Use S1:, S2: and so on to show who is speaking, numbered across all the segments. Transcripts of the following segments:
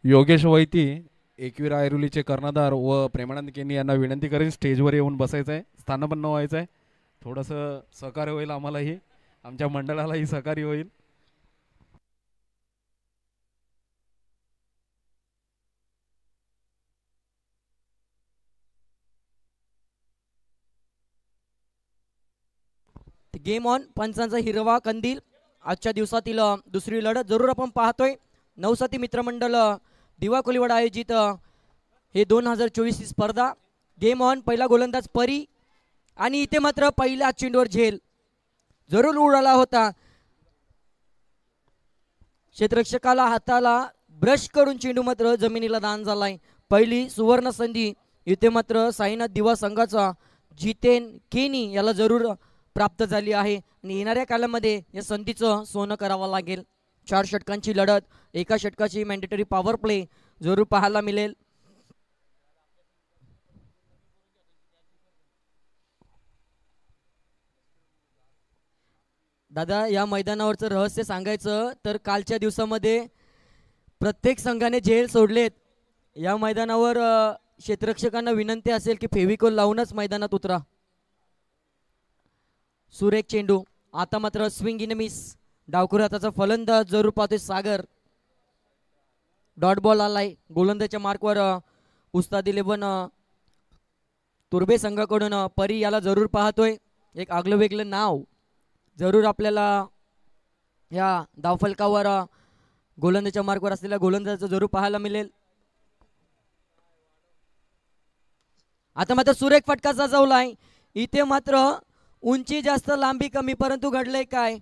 S1: योगेश वैती, एकवीर ऐरोलीचे कर्णधार व प्रेमानंद केनी यांना विनंती करेन स्टेजवर येऊन बसायचं आहे, स्थानपन्न व्हायचं आहे. थोडंसं सहकार्य होईल आम्हालाही, आमच्या मंडळालाही सहकार्य होईल.
S2: गेम ऑन पंचांचा हिरवा कंदील आजच्या दिवसातील दुसरी लढत जरूर आपण पाहतोय. नवसाती मित्रमंडळ दिवा कोलीवाड आयोजित हे 2024 ही स्पर्धा. गेम ऑन पहिला गोलंदाज परी आणि इथे मात्र पहिल्या चेंडूवर झेल जरूर उडाला होता. क्षेत्ररक्षकाला हाताला ब्रश करून चेंडू मात्र जमिनीला दान झालाय. पहिली सुवर्ण संधी इथे मात्र साईनाथ दिवा संघाचा जितेन केनी याला जरूर प्राप्त झाली आहे आणि येणाऱ्या काळामध्ये या संधीचं सोनं करावं लागेल. 4 षटकांची लढत, एका षटकाची मॅन्डेटरी पॉवर प्ले जरूर पाहायला मिळेल. दादा या मैदानावरचं रहस्य सांगायचं तर कालच्या दिवसामध्ये प्रत्येक संघाने झेल सोडलेत. या मैदानावर क्षेत्ररक्षकांना विनंती असेल की फेविकोल लावूनच मैदानात उतरा. सुरेख चेंडू आता मात्र स्विंग इन मिस. डावखुर हाताचा फलंदाज जरूर पाहतोय सागर. डॉट बॉल आलाय गोलंदाजच्या मार्कवर. उस्ताद 11 तुर्बे संघाकडून परी याला जरूर पाहतोय. एक आगलं वेगळं नाव जरूर आपल्याला या धावफलकावर गोलंदाजच्या मार्कवर असलेल्या गोलंदाजाचं जरूर पाहायला मिळेल. आता मात्र सुरेख फटका सजवलाय. इथे मात्र उंची जास्त लांबी कमी, परंतु घडलंय काय,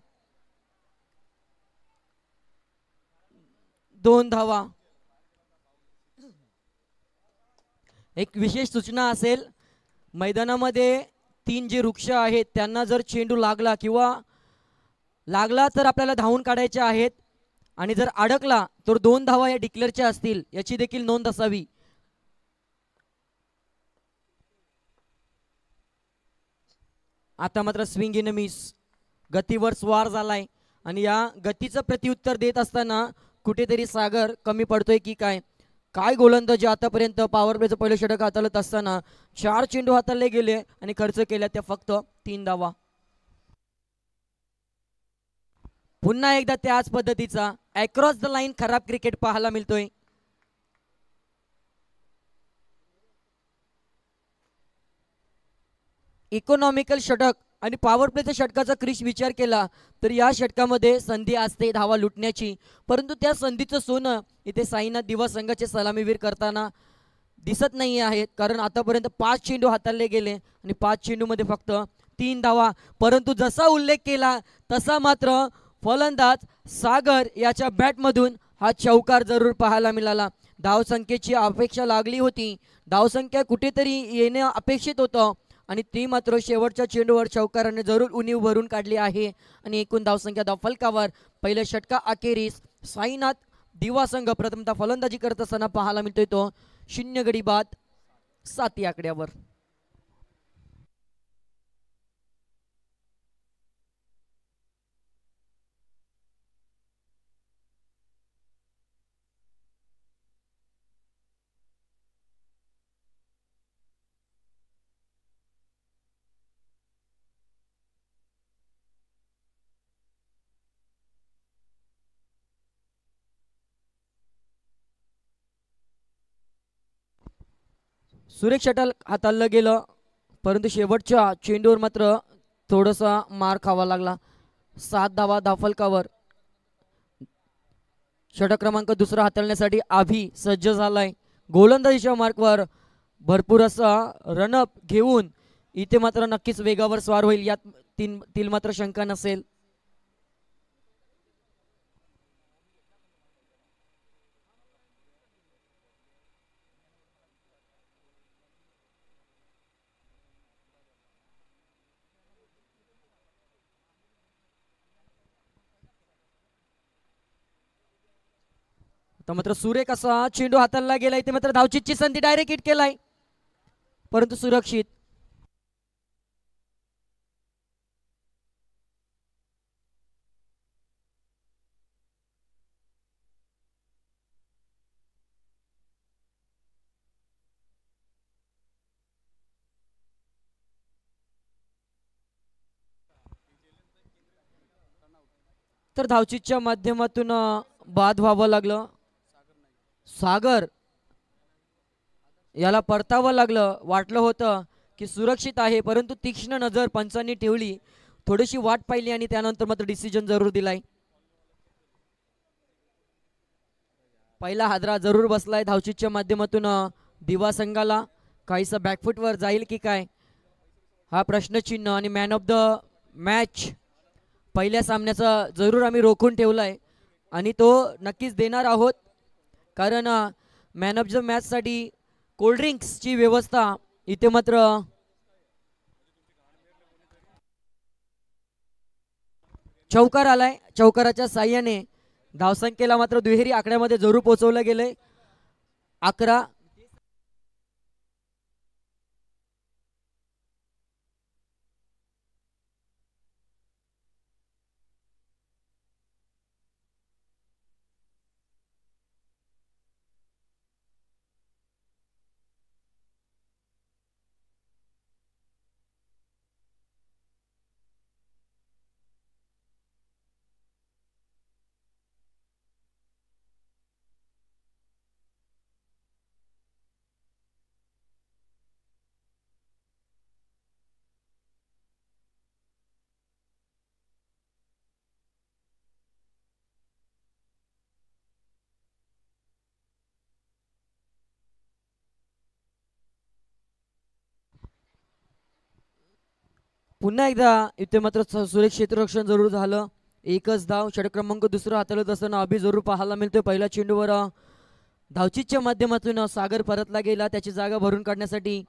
S2: 2 धावा. एक विशेष सूचना असेल, मैदानामध्ये 3 जे वृक्ष आहेत त्यांना जर चेंडू लागला किंवा लागला तर आपल्याला धावून काढायचे आहेत आणि जर अडकला तर 2 धावा या डिक्लेअरच्या असतील, याची देखील नोंद असावी. आता मात्र स्विंग इन मिस. गतीवर स्वार झालाय आणि या गतीचं प्रत्युत्तर देत असताना कुठेतरी सागर कमी पडतोय की काय. काय गोलंदाजी आतापर्यंत पॉवर प्लेचं पहिलं षटक हाताळत असताना 4 चेंडू हाताळले गेले आणि खर्च केल्या त्या फक्त 3 धावा. पुन्हा एकदा त्याच पद्धतीचा अक्रॉस द लाईन खराब क्रिकेट पाहायला मिळतोय. इकॉनॉमिकल षटक आणि पॉवर प्लेच्या षटकाचा क्रिश विचार केला तर या षटकामध्ये संधी असते धावा लुटण्याची, परंतु त्या संधीचं सोनं इथे साईनाथ दिवा संघाचे सलामीवीर करताना दिसत नाही आहेत. कारण आतापर्यंत 5 चेंडू हाताळले गेले आणि 5 चेंडूमध्ये फक्त 3 धावा. परंतु जसा उल्लेख केला तसा मात्र फलंदाज सागर याच्या बॅटमधून हा चौकार जरूर पाहायला मिळाला. धावसंख्येची अपेक्षा लागली होती, धावसंख्या कुठेतरी येणे अपेक्षित होतं आणि ती मात्र शेवटच्या चेंडूवर चौकाराने जरूर उणीव भरून काढली आहे आणि एकूण धावसंख्या धावफलकावर पहिल्या षटका अखेरीस साईनाथ दिवा संघ प्रथमतः फलंदाजी करत असताना पाहायला मिळतोय तो 0 गडी बाद 7 या आकड्यावर. सुरेख षटक हाताळलं गेलं परंतु शेवटच्या चेंडूवर मात्र थोडासा मार खावा लागला. 7 धावा धावफलकावर. षटक क्रमांक दुसरा हाताळण्यासाठी आभी सज्ज झालाय. गोलंदाजीच्या मार्कवर भरपूर असा रनअप घेऊन इथे मात्र नक्कीच वेगावर स्वार होईल, यात तील मात्र शंका नसेल. तर मात्र सुरेख असा चेंडू हाताळला गेला. इथे मात्र धावचीची संधी डायरेक्ट हिट केलाय परंतु सुरक्षित. तर धावचीच्या माध्यमातून बाद व्हावं लागलं. सागर याला परतावं लागलं. वाटलं होतं की सुरक्षित आहे, परंतु तीक्ष्ण नजर पंचांनी ठेवली, थोडीशी वाट पाहिली आणि त्यानंतर मात्र डिसिजन जरूर दिलाय. पहिला हादरा जरूर बसलाय धावचीच्या माध्यमातून दिवा संघाला. काहीसा बॅकफुटवर जाईल की काय हा प्रश्नचिन्ह. आणि मॅन ऑफ द मॅच पहिल्या सामन्याचा जरूर आम्ही रोखून ठेवलाय आणि तो नक्कीच देणार आहोत, कारण मॅन ऑफ द मॅचसाठी कोल्ड्रिंक्सची व्यवस्था इथे मात्र चौकार आलाय. चौकाराच्या साह्याने धावसंख्येला मात्र दुहेरी आकड्यामध्ये जरूर पोहोचवलं गेलंय. 11. पुन्हा एकदा इथे मात्र सुरेख क्षेत्ररक्षण जरूर झालं. एकच धाव. षटक क्रमांक दुसरा हाताळत असताना अभि जरूर पाहायला मिळतोय. पहिल्या चेंडूवर धावचीच्या माध्यमातून सागर परतला गेला. त्याची जागा भरून काढण्यासाठी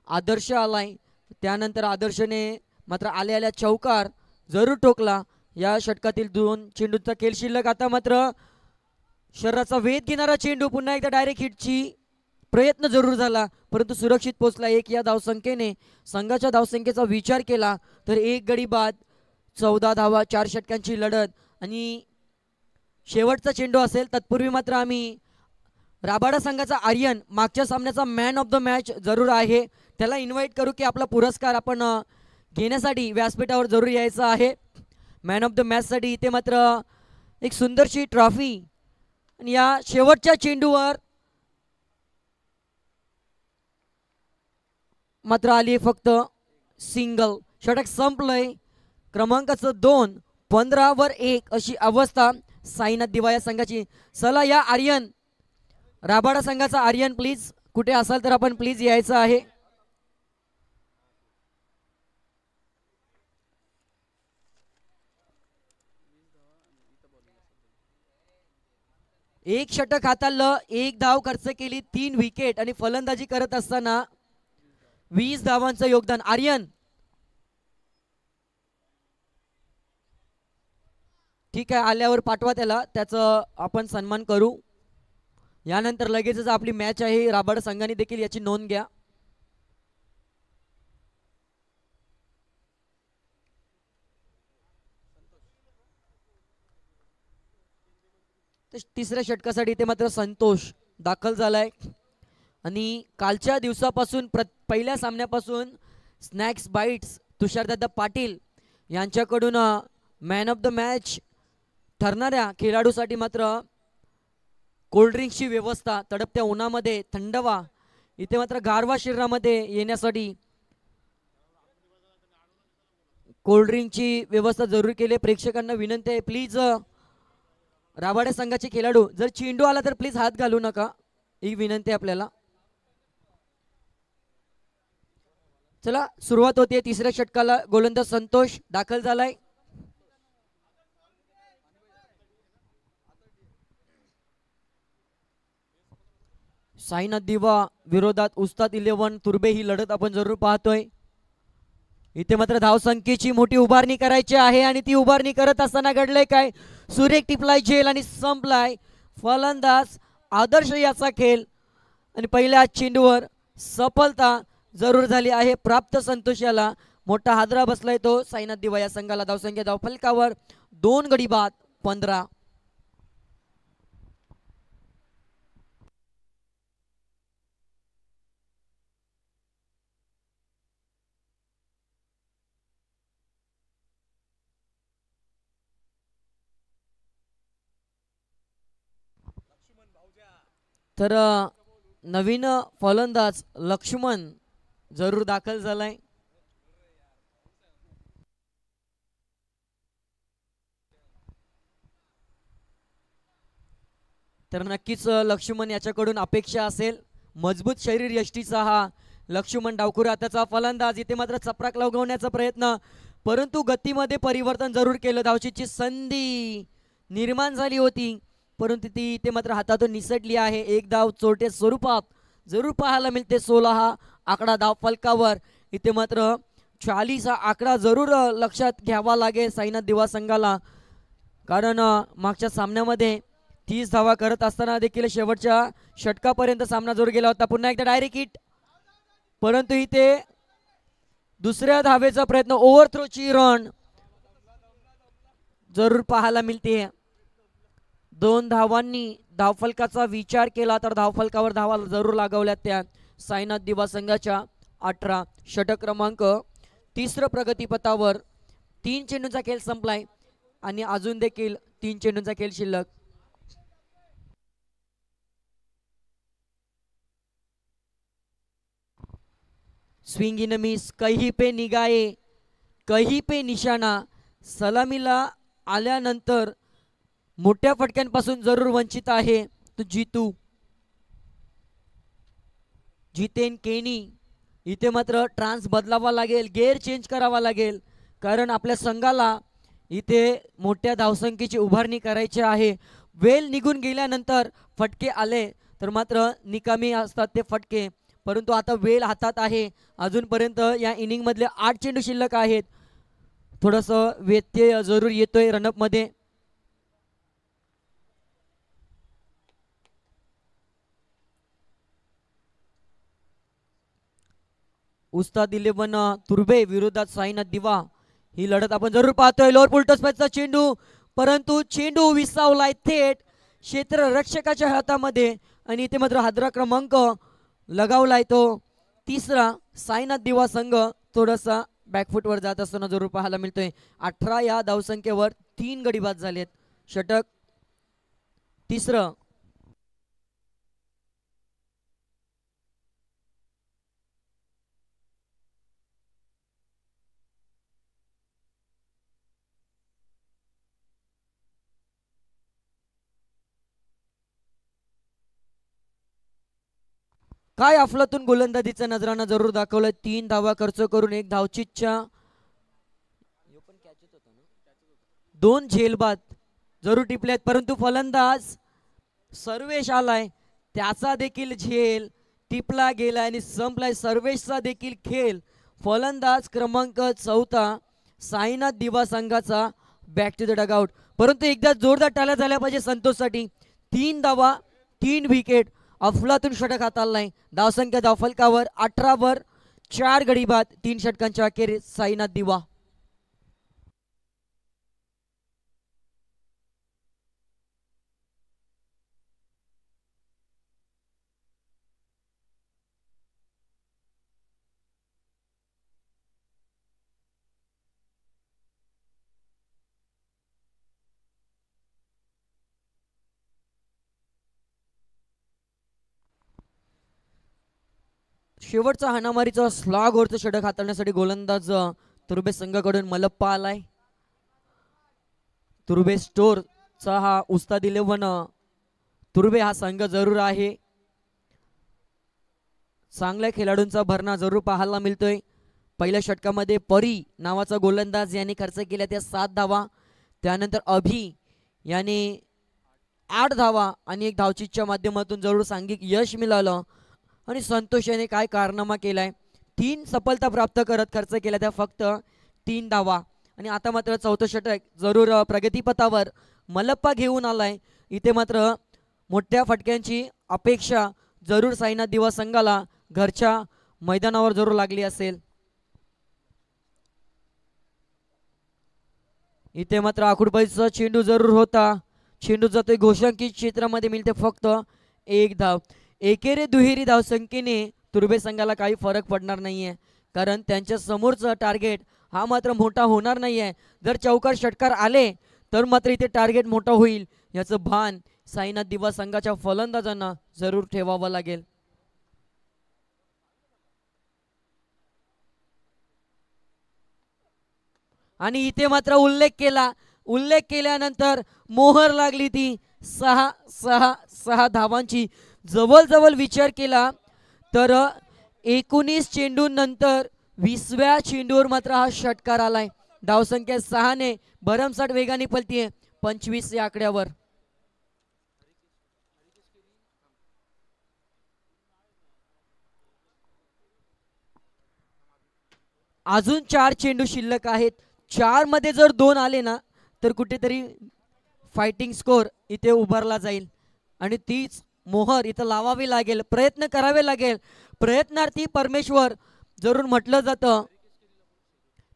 S2: आदर्श आलाय. त्यानंतर आदर्शने मात्र आल्या आल्या चौकार जरूर ठोकला. या षटकातील 2 चेंडूचा खेळ शिल्लक. आता मात्र शरीराचा वेध घेणारा चेंडू, पुन्हा एकदा डायरेक्ट हिटची प्रयत्न जरूर झाला, परंतु सुरक्षित पोहोचला. 1 या धावसंख्येने संघाच्या धावसंख्येचा विचार केला तर 1 गडी बाद, 14 धावा, 4 षटकांची लढत आणि शेवटचा चेंडू असेल. तत्पूर्वी मात्र आम्ही राबाडा संघाचा आर्यन मागच्या सामन्याचा मॅन ऑफ द मॅच जरूर आहे, त्याला इन्व्हाइट करू की आपला पुरस्कार आपण घेण्यासाठी व्यासपीठावर जरूर यायचं आहे. मॅन ऑफ द मॅचसाठी इथे मात्र एक सुंदरशी ट्रॉफी आणि या शेवटच्या चेंडूवर मात्र आली फक्त सिंगल. षटक संपलंय. क्रमांकाचं 2, 15 वर 1 अशी अवस्था साईनाथ दिवा या संघाची. चला या आर्यन राबाडा संघाचा आर्यन, प्लीज कुठे असाल तर आपण प्लीज यायचं आहे. एक षटक हाताळलं, 1 धाव खर्च केली, 3 विकेट आणि फलंदाजी करत असताना 20 धावांचं योगदान. आर्यन ठीक आहे, आल्यावर पाठवा त्याला, त्याचं आपण सन्मान करू. यानंतर लगेचच आपली मॅच आहे. राबाडा संघाने देखील याची नोंद घ्या. तिसऱ्या षटकासाठी ते मात्र संतोष दाखल झालाय आणि कालच्या दिवसापासून पहिल्या सामन्यापासून स्नॅक्स बाईट्स तुषारदादा पाटील यांच्याकडून मॅन ऑफ द मॅच ठरणाऱ्या खेळाडूसाठी मात्र कोल्ड्रिंक्सची व्यवस्था, तडपत्या उन्हामध्ये थंडवा, इथे मात्र गारवा शरीरामध्ये येण्यासाठी कोल्ड्रिंकची व्यवस्था जरूर केली. प्रेक्षकांना विनंती आहे, प्लीज राबाडे संघाचे खेळाडू जर चेंडू आला तर प्लीज हात घालू नका, ही विनंती आहे आपल्याला. चला सुरुवात होते. तिसऱ्या षटकाला गोलंदाज संतोष दाखल झालाय. साईनाथ दिवा विरोधात उस्ताद 11 तुर्बे ही लढत आपण जरूर पाहतोय. इथे मात्र धावसंख्येची मोठी उभारणी करायची आहे आणि ती उभारणी करत असताना घडलंय काय, सुरेख टिपलाय झेल आणि संपलाय. फलंदाज आदर्श याचा खेळ आणि पहिल्या चेंडूवर सफलता जरूर झाली आहे प्राप्त. संतोष याला मोठा हादरा बसलाय तो साईनाथ दिवा या संघाला. धावसंख्या धावफलकावर 2 गडी बाद, 15. तर नवीन फलंदाज लक्ष्मण जरूर दाखल झालाय. तर नक्कीच लक्ष्मण याच्याकडून अपेक्षा असेल मजबूत शरीर यष्टीचा हा लक्ष्मण डावखुरा आताचा फलंदाज. इथे मात्र चपराक लगवण्याचा प्रयत्न, परंतु गतीमध्ये परिवर्तन जरूर केलं. धावचीची संधी निर्माण झाली होती परंतु ती इथे मात्र हातातून निसटली आहे. एक धाव चोरटे स्वरूपात जरूर पाहायला मिळते. 16 हा आकडा धाव फलकावर. इथे मात्र 40 हा आकडा जरूर लक्षात घ्यावा लागेल साईनाथ दिवा संघाला, कारण मागच्या सामन्यामध्ये 30 धावा करत असताना देखील शेवटच्या षटकापर्यंत सामना जरूर गेला होता. पुन्हा एकदा डायरेक्ट हिट, परंतु इथे दुसऱ्या धावेचा प्रयत्न, ओव्हरथ्रोची रन जरूर पाहायला मिळते. 2 धावांनी धावफलकाचा विचार केला तर धावफलकावर धावा जरूर लागवल्या त्या साईनाथ दिवा संघाच्या. 18 षटक क्रमांक 3 प्रगतीपथावर. 3 चेंडूंचा खेळ संपलाय आणि अजून देखील 3 चेंडूंचा खेळ शिल्लक. स्विंग इन मिस, कहीं पे निगाहे कहीं पे निशाणा. सलामीला आल्यानंतर मोठ्या फटक्यांपासून जरूर वंचित आहे तो जितू जितेन केनी. इथे मात्र ट्रान्स बदलावा लागेल, गेअर चेंज करावा लागेल, कारण आपल्या संघाला इथे मोठ्या धावसंख्येची उभारणी करायची आहे. वेल निघून गेल्यानंतर फटके आले तर मात्र निकामी असतात ते फटके, परंतु आता वेल हातात आहे. अजूनपर्यंत या इनिंगमधले 8 चेंडू शिल्लक आहेत. थोडंसं व्यत्यय जरूर येतोय रनअपमध्ये. उस्ताद 11 तुर्बे विरोधात साईनाथ दिवा ही लढत आपण जरूर पाहतोय. लोअर पुलटॉस पॅचचा चेंडू, परंतु चेंडू विसावलाय थेट क्षेत्ररक्षकाच्या हातामध्ये आणि इथे मात्र हादरा क्रमांक लगावलाय तो 3रा साईनाथ दिवा संघ. थोडासा बॅकफुटवर जात असताना जरूर पाहायला मिळतोय. 18 या धावसंख्येवर 3 गडी बाद झालेत. षटक 3रं. काय अफलातून गोलंदाजीचा नजराना जरूर दाखवलं. 3 धावा खर्च करून 1 धावचीतच्या 2 झेलबाद जरूर टिपल्यात, परंतु फलंदाज सर्वेश आलाय, त्याचा देखील झेल टिपला गेला आणि संपलाय. सर्वेशचा देखील खेळ. फलंदाज क्रमांक 4 साईनाथ दिवा संघाचा बॅक टू द डगआउट. परंतु एकदा जोरदार टाळ्या झाल्या पाहिजे संतोषसाठी. 3 धावा 3 विकेट. अफलातून षटक हाताळलाय. धावसंख्या धावफलकावर 18 वर 4 गडी बाद. 3 षटकांच्या अखेरीस साईनाथ दिवा. शेवटचा हाणामारीचा स्लॉग वरचं षटक हाताळण्यासाठी गोलंदाज तुर्बे संघाकडून मलप्पा आलाय. तुर्बे स्टोरचा हा उस्ताद 11 तुर्बे हा संघ जरूर आहे. चांगल्या खेळाडूंचा भरणा जरूर पाहायला मिळतोय. पहिल्या षटकामध्ये परी नावाचा गोलंदाज याने खर्च केल्या त्या 7 धावा. त्यानंतर अभि याने 8 धावा आणि 1 धावचीतच्या माध्यमातून जरूर सांघिक यश मिळालं. आणि संतोष याने काय कारनामा केलाय. 3 सफलता प्राप्त करत खर्च केल्या त्या फक्त 3 धावा. आणि आता मात्र 4थं षटक जरूर प्रगतीपथावर मलप्पा घेऊन आलाय. इथे मात्र मोठ्या फटक्यांची अपेक्षा जरूर साईनाथ दिवा संघाला घरच्या मैदानावर जरूर लागली असेल. इथे मात्र आकुडबाईचा चेंडू जरूर होता. चेंडू जातोय घोषांकित क्षेत्रामध्ये, मिळते फक्त 1 धाव. एकेरी दुहेरी धावसंख्येने तुर्बे संघाला काही फरक पडणार नाहीये, कारण त्यांच्या समोरचं टार्गेट हा मात्र मोठा होणार नाहीये. जर चौकार षटकार आले तर मात्र इथे टार्गेट मोठा होईल याचं भान साईनाथ दिवा संघाच्या फलंदाजांना जरूर ठेवावं लागेल. आणि इथे मात्र उल्लेख केल्यानंतर मोहर लागली ती 6 धावांची. जवळ विचार केला तर 19 चेंडूंनंतर 20व्या चेंडूवर मात्र हा षटकार आलाय. धावसंख्या 6 ने भरमसाठ वेगाने पलतीये 25 या आकड्यावर. अजून 4 चेंडू शिल्लक आहेत. 4 मध्ये जर 2 आले ना तर कुठेतरी फायटिंग स्कोर इथे उभारला जाईल आणि तीच मोहर इथं लावावी लागेल, प्रयत्न करावे लागेल. प्रयत्नार्थी परमेश्वर जरूर म्हटलं जातं.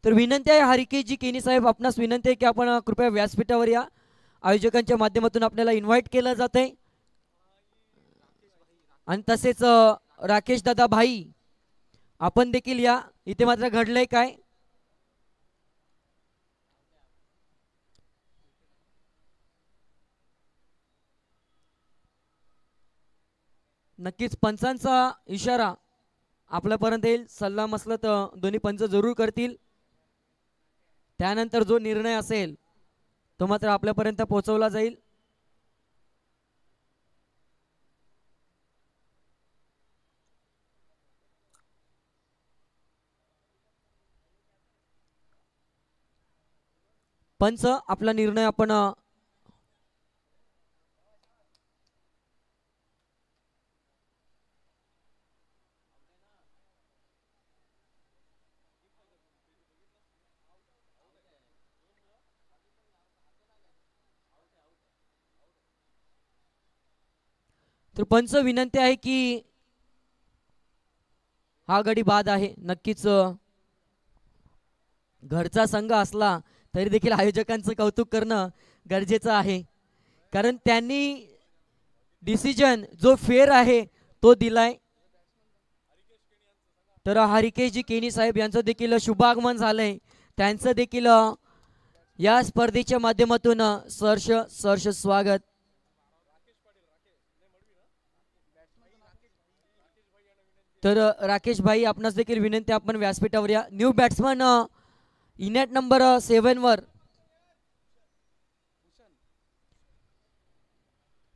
S2: तर विनंती आहे हरिकेशजी केनी साहेब, आपणास विनंती आहे की आपण कृपया व्यासपीठावर या. आयोजकांच्या माध्यमातून आपल्याला इन्व्हाइट केलं जातंय. आणि तसेच राकेश दादा भाई आपण देखील या. इथे मात्र घडलंय काय, नक्कीच पंचांचा इशारा आपल्यापर्यंत येईल. सल्ला मसलत दोन्ही पंच जरूर करतील. त्यानंतर जो निर्णय असेल तो मात्र आपल्यापर्यंत पोहोचवला जाईल. पंच आपला निर्णय आपण तर पंच विनंती आहे की हा गडी बाद आहे. नक्कीच घरचा संघ असला तरी देखील आयोजकांचं कौतुक करणं गरजेचं आहे, कारण त्यांनी डिसिजन जो फेअर आहे तो दिलाय. तर हरिकेशजी केनी साहेब यांचं देखील शुभागमन झालंय. त्यांचं देखील या स्पर्धेच्या माध्यमातून सहर्ष स्वागत. तर राकेश भाई आपणास देखील विनंती, आपण व्यासपीठावर या. न्यू बॅट्समन इनेट नंबर 7 वर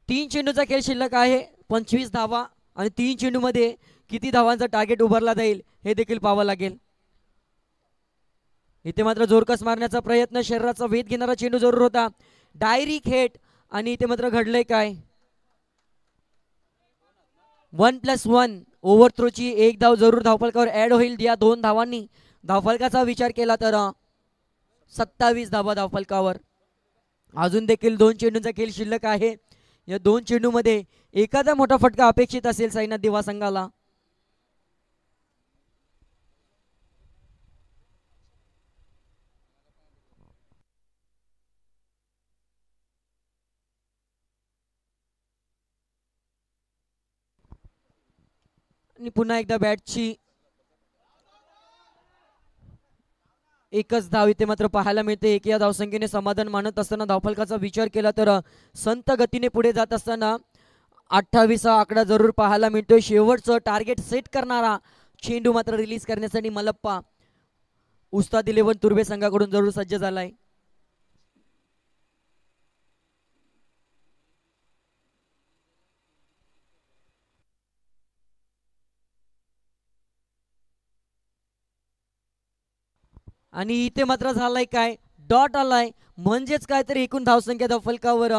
S2: 3 चेंडूचा खेळ शिल्लक आहे. 25 धावा आणि 3 चेंडू मध्ये किती धावांचा टार्गेट उभारला जाईल हे देखील पाहावं लागेल. इथे मात्र जोरकस मारण्याचा प्रयत्न, शरीराचा वेध घेणारा चेंडू जरूर होता. डायरी खेट आणि इथे मात्र घडलंय काय, 1+1 ओव्हर थ्रोची 1 धाव जरूर धावफलकावर ऍड होईल. या 2 धावांनी धावफलकाचा विचार केला तर 27 धावा धावफलकावर. अजून देखील 2 चेंडूंचा खेळ शिल्लक आहे. या 2 चेंडू मध्ये एखादा मोठा फटका अपेक्षित असेल साईनाथ दिवा संघाला. आणि पुन्हा एकदा बॅटची एकच धाव इथे मात्र पाहायला मिळते. एक या धावसंख्येने समाधान मानत असताना धावफलकाचा विचार केला तर संत गतीने पुढे जात असताना 28 आकडा जरूर पाहायला मिळतोय. शेवटचं टार्गेट सेट करणारा चेंडू मात्र रिलीज करण्यासाठी मलप्पा उस्ताद 11 तुर्बे संघाकडून जरूर सज्ज झालाय. आणि इथे मात्र झालाय काय, डॉट आलाय. म्हणजेच काय तर एकूण धावसंख्या धावफलकावर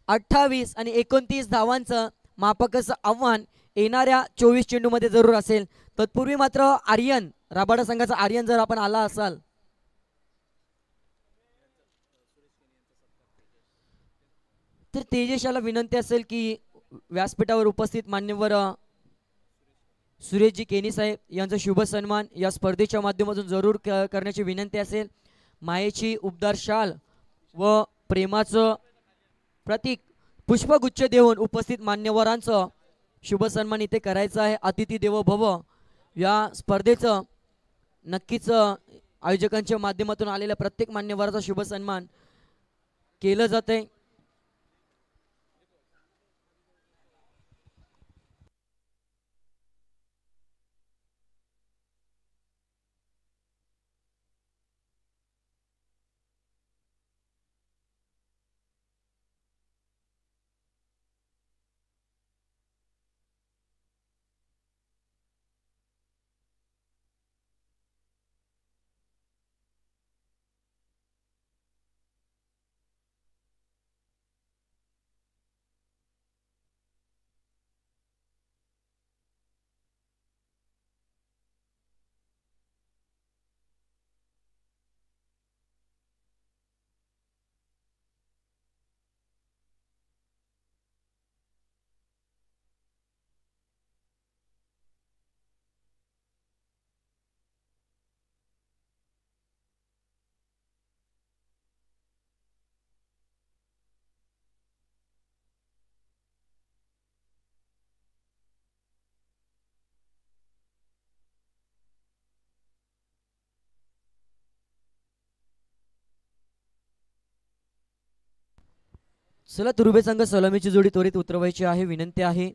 S2: 28 आणि 29 धावांचं मापकाचं आव्हान येणाऱ्या 24 चेंडू मध्ये जरूर असेल. तत्पूर्वी मात्र आर्यन राबाडा संघाचा आर्यन जर आपण आला असाल तर तेजशाला विनंती असेल की व्यासपीठावर उपस्थित मान्यवर सुरेशजी केनी साहेब यांचा शुभ सन्मान या स्पर्धेच्या माध्यमातून जरूर करण्याची विनंती असेल. मायेची उबदार शाल व प्रेमाचं प्रतीक पुष्पगुच्छ देऊन उपस्थित मान्यवरांचं शुभ सन्मान इथे करायचं आहे. अतिथी देवो भव या स्पर्धेचं नक्कीच आयोजकांच्या माध्यमातून आलेल्या प्रत्येक मान्यवराचा शुभ सन्मान केलं जातंय. चला तुर्बे संघ सलामीची जोडी त्वरित उतरवायची आहे, विनंती आहे.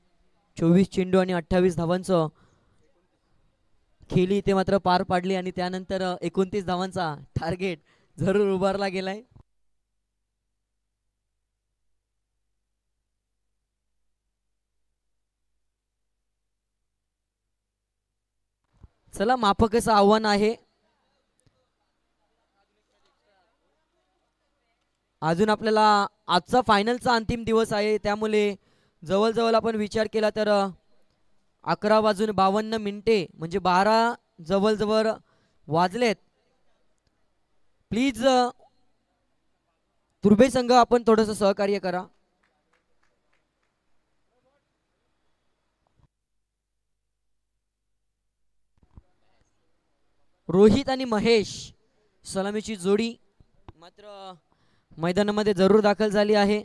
S2: 24 चेंडू आणि 28 धावांचं खेळी इथे मात्र पार पाडली आणि त्यानंतर 29 धावांचा टार्गेट जरूर उभारला गेलाय. चला माफक असं आव्हान आहे. अजून आपल्याला आजचा फायनलचा अंतिम दिवस आहे, त्यामुळे जवळजवळ आपण विचार केला तर 11:52 म्हणजे 12 जवळजवळ वाजलेत. प्लीज तुर्बे संघ आपण थोडंसं सहकार्य करा. रोहित आणि महेश सलामीची जोडी मात्र मैदानामध्ये जरूर दाखल झाली आहे.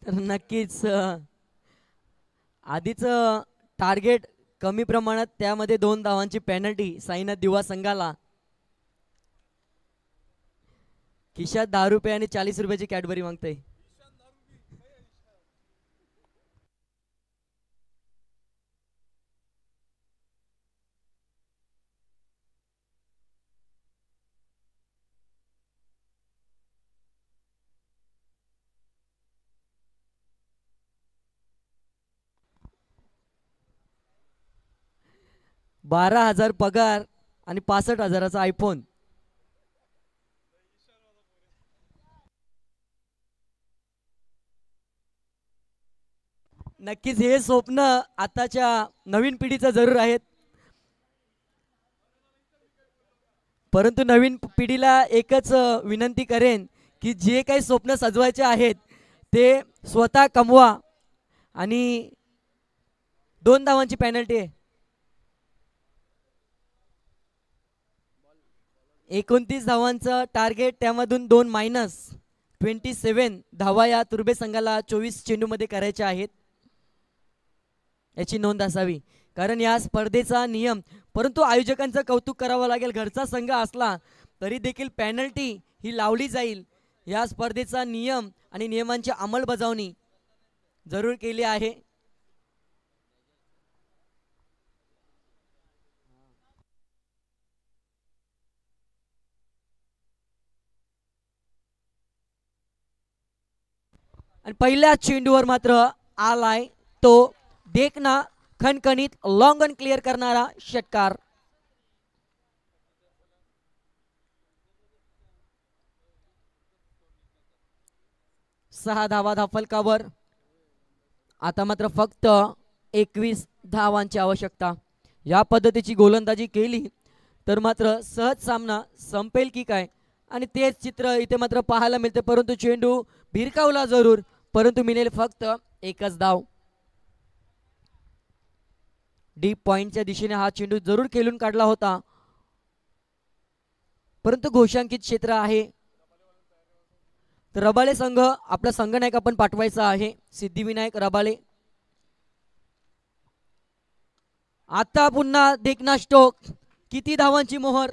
S2: तर नक्कीच आधीच टार्गेट कमी प्रमाणात, त्यामध्ये 2 धावांची पेनल्टी साईनाथ दिवा संघाला. खिशात 10 रुपये आणि 40 रुपयाची कॅडबरी मागतोय. $12,000 पगार आणि 65,000चा आयफोन. नक्कीच हे स्वप्न आताच्या नवीन पिढीचं जरूर आहेत, परंतु नवीन पिढीला एकच विनंती करेन की जे काही स्वप्न सजवायचे आहेत ते स्वतः कमवा. आणि 2 धावांची पेनल्टी आहे. 29 धावांचं टार्गेट, त्यामधून 2 मायनस. 27 धावा या तुर्बे संघाला 24 चेंडूमध्ये करायच्या आहेत, याची नोंद असावी. कारण या स्पर्धेचा नियम, परंतु आयोजकांचं कौतुक करावं लागेल, घरचा संघ असला तरी देखील पेनल्टी ही लावली जाईल. या स्पर्धेचा नियम आणि नियमांची अंमलबजावणी जरूर केली आहे. आणि पहिल्या चेंडूवर मात्र आलाय तो देखना खणखणीत लॉंग ऑन क्लिअर करणारा षटकार. सहा धावा धाफलकावर. आता मात्र फक्त 21 धावांची आवश्यकता. या पद्धतीची गोलंदाजी केली तर मात्र सहज सामना संपेल की काय, आणि तेच चित्र इथे मात्र पाहायला मिळते. परंतु चेंडू भिरकावला जरूर, परंतु मिळेल फक्त एकच धाव. डीप पॉइंटच्या दिशेने हा चेंडू जरूर खेळून काढला होता, परंतु घोषांकित क्षेत्र आहे. तर रबाळे संघ आपला संघनायक आपण पाठवायचा आहे, सिद्धिविनायक रबाळे. आता पुन्हा देखना स्टोक, किती धावांची मोहर,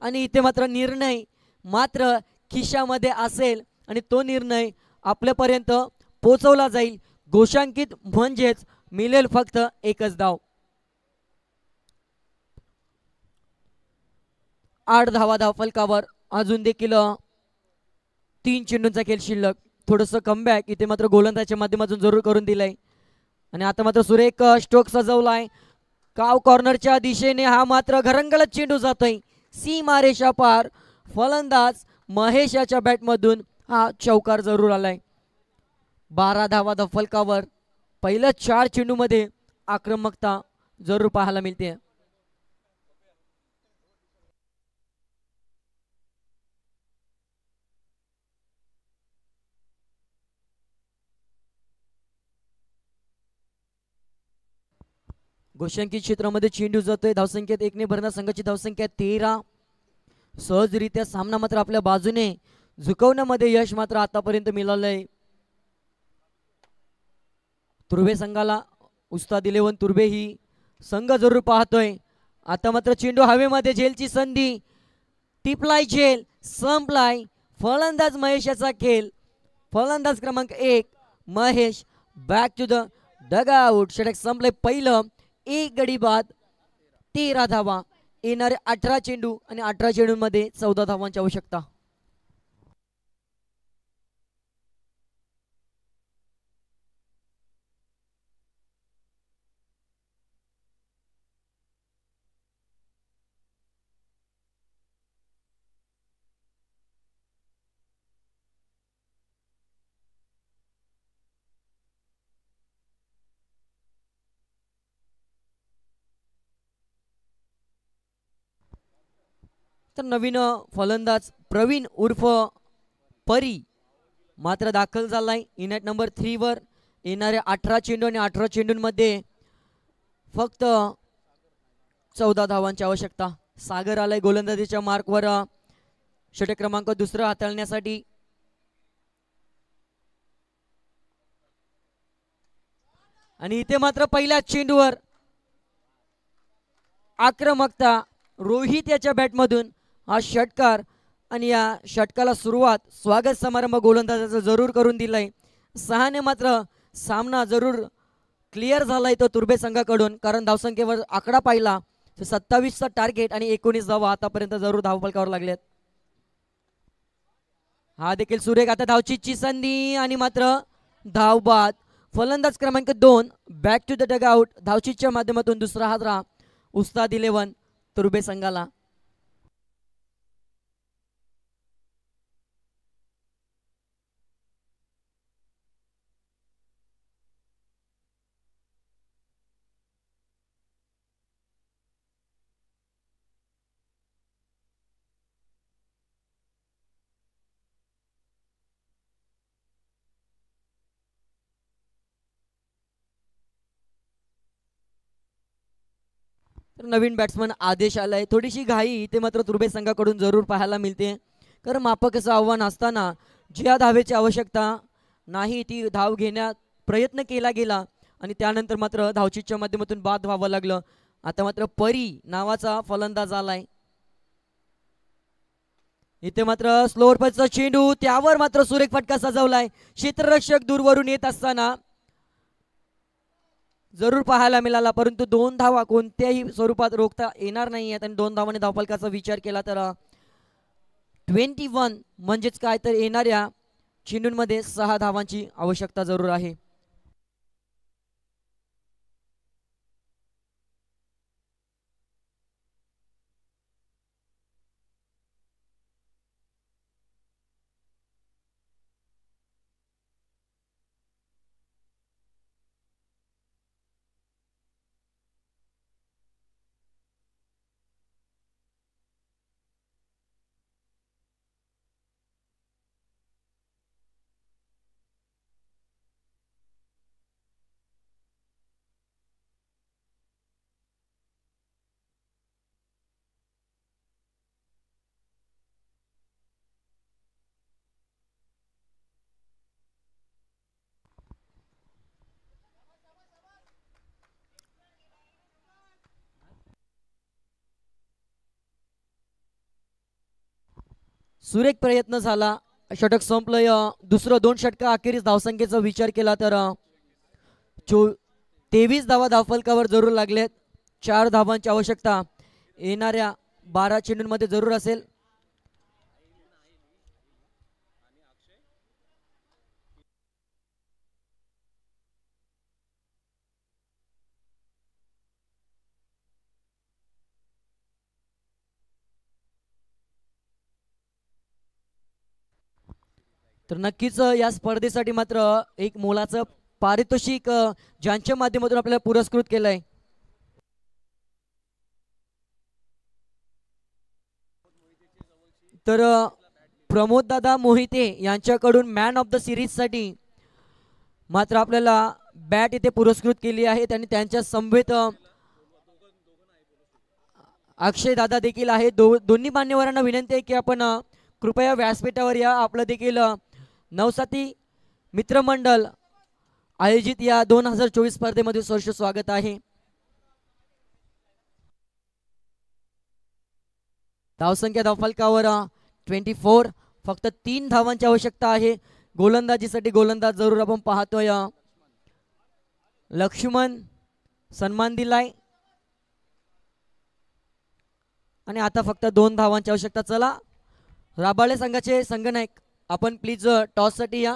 S2: आणि इथे मात्र निर्णय मात्र खिशामध्ये असेल आणि तो निर्णय आपल्यापर्यंत पोहोचवला जाईल. घोषांकित म्हणजेच मिळेल फक्त एकच धाव. 8 धावा धाव फलकावर, अजून देखील 3 चेंडूंचा खेळ शिल्लक. थोडंसं कमबॅक इथे मात्र गोलंदाजच्या माध्यमातून जरूर करून दिलंय. आणि आता मात्र सुरेख स्ट्रोक सजवलाय काव कॉर्नरच्या दिशेने. हा मात्र घरंगळत चेंडू जातोय सीमारेषा पार. फलंदाज महेशाच्या बॅटमधून हा चौकार जरूर आलाय. 12 धावा धाव फलकावर. पहिल्या 4 चेंडूमध्ये आक्रमकता जरूर पाहायला मिळते. घोषांकित क्षेत्रामध्ये चेंडू जातोय. धावसंख्येत 1 ने भरणार संघाची धावसंख्या 13. सहजरित्या सामना मात्र आपल्या बाजूने झुकवण्यामध्ये यश मात्र आतापर्यंत मिळालंय तुर्भे संघाला. उस्ताद 11 तुर्भे ही संघ जरूर पाहतोय. आता मात्र चेंडू हवेमध्ये, झेलची संधी, टिपलाय झेल, संपलाय. फलंदाज महेशाचा खेळ. फलंदाज क्रमांक 1 Mahesh back to the dugout. षटक संपलंय पहिलं. एक गडी बाद, 13 धावा. येणारे 18 चेंडू आणि 18 चेंडूंमध्ये 14 धावांची आवश्यकता. तर नवीन फलंदाज प्रवीण उर्फ परी मात्र दाखल झालाय इनॅट नंबर 3 वर. येणारे 18 चेंडू आणि 18 चेंडूंमध्ये फक्त 14 धावांची आवश्यकता. सागर आलाय गोलंदाजीच्या मार्कवर षटक क्रमांक 2 हाताळण्यासाठी. आणि इथे मात्र पहिल्या चेंडूवर आक्रमकता. रोहित याच्या बॅटमधून हा षटकार, आणि या षटकाला सुरुवात स्वागत समारंभ गोलंदाजाचा जरूर करून दिलाय. 6 ने मात्र सामना जरूर क्लिअर झालाय तो तुर्भे संघाकडून, कारण धावसंख्येवर आकडा पाहिला तर 27चा टार्गेट आणि 19 धावा आतापर्यंत जरूर धावफलकावर लागल्यात. हा देखील सुरेख. आता धावचीची संधी आणि मात्र धाव बाद. फलंदाज क्रमांक 2 बॅक टू द डगआउट. धावचीच्या माध्यमातून दुसरा हादरा उस्ताद 11 तुर्भे संघाला. तर नवीन बॅट्समन आदेश आलाय. थोडीशी घाई ते मात्र तुर्भे संघाकडून जरूर पाहायला मिळते, कारण मापकाचं आव्हान असताना ज्या धावेची आवश्यकता नाही ती धाव घेण्यात प्रयत्न केला गेला आणि त्यानंतर मात्र धावचीच्या माध्यमातून बाद व्हावं लागलं. आता मात्र परी नावाचा फलंदाज आलाय. इथे मात्र स्लोअर पचचा चेंडू, त्यावर मात्र सुरेख फटका सजवलाय. क्षेत्ररक्षक दूरवरून येत असताना जरूर पाहायला मिळाला, परंतु 2 धावा कोणत्याही स्वरूपात रोखता येणार नाही आहेत. आणि 2 धावांनी धावफलकाचा विचार केला तर 21 म्हणजेच काय तर येणाऱ्या चेंडूंमध्ये 6 धावांची आवश्यकता जरूर आहे. सुरेख प्रयत्न झाला, षटक संपलंय. दुसरं 2 षटक अखेरीस धावसंख्येचा विचार केला तर 23 धावा धावफलकावर जरूर लागलेत. 4 धावांची आवश्यकता येणाऱ्या 12 चेंडूंमध्ये जरूर असेल. तर नक्कीच या स्पर्धेसाठी मात्र एक मोलाचं पारितोषिक ज्यांच्या माध्यमातून आपल्याला पुरस्कृत केलंय. तर प्रमोद दादा मोहिते यांच्याकडून मॅन ऑफ द सिरीज साठी मात्र आपल्याला बॅट इथे पुरस्कृत केली आहे. त्यांनी त्यांच्या समवेत अक्षय दादा देखील आहे. दोन्ही मान्यवरांना विनंती आहे की आपण कृपया व्यासपीठावर या. आपलं देखील नवसाथी मित्रमंडळ आयोजित या 2024 स्पर्धेमध्ये सहर्ष स्वागत आहे. धावसंख्या धावफलकावर 24. फक्त 3 धावांची आवश्यकता आहे. गोलंदाजीसाठी गोलंदाज जरूर आपण पाहतोय. लक्ष्मण सन्मान दिलाय आणि आता फक्त 2 धावांची आवश्यकता. चला राबाळे संघाचे संघनायक आपण प्लीज टॉस साठी या.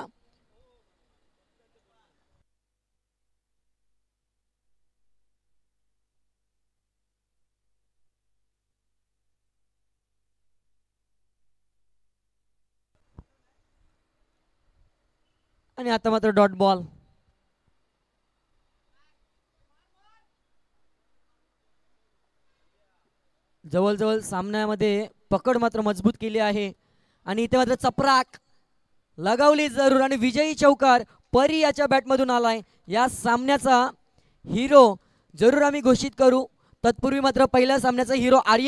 S2: आणि आता मात्र डॉट बॉल. जवळजवळ सामन्यामध्ये पकड मात्र मजबूत केली आहे आणि इथे मात्र चपराक लगावली जरूर आणि विजयी चौकार परी याच्या बॅटमधून आलाय. या सामन्याचा हिरो जरूर आम्ही घोषित करू. तत्पूर्वी मात्र पहिल्या सामन्याचा हिरो आर्य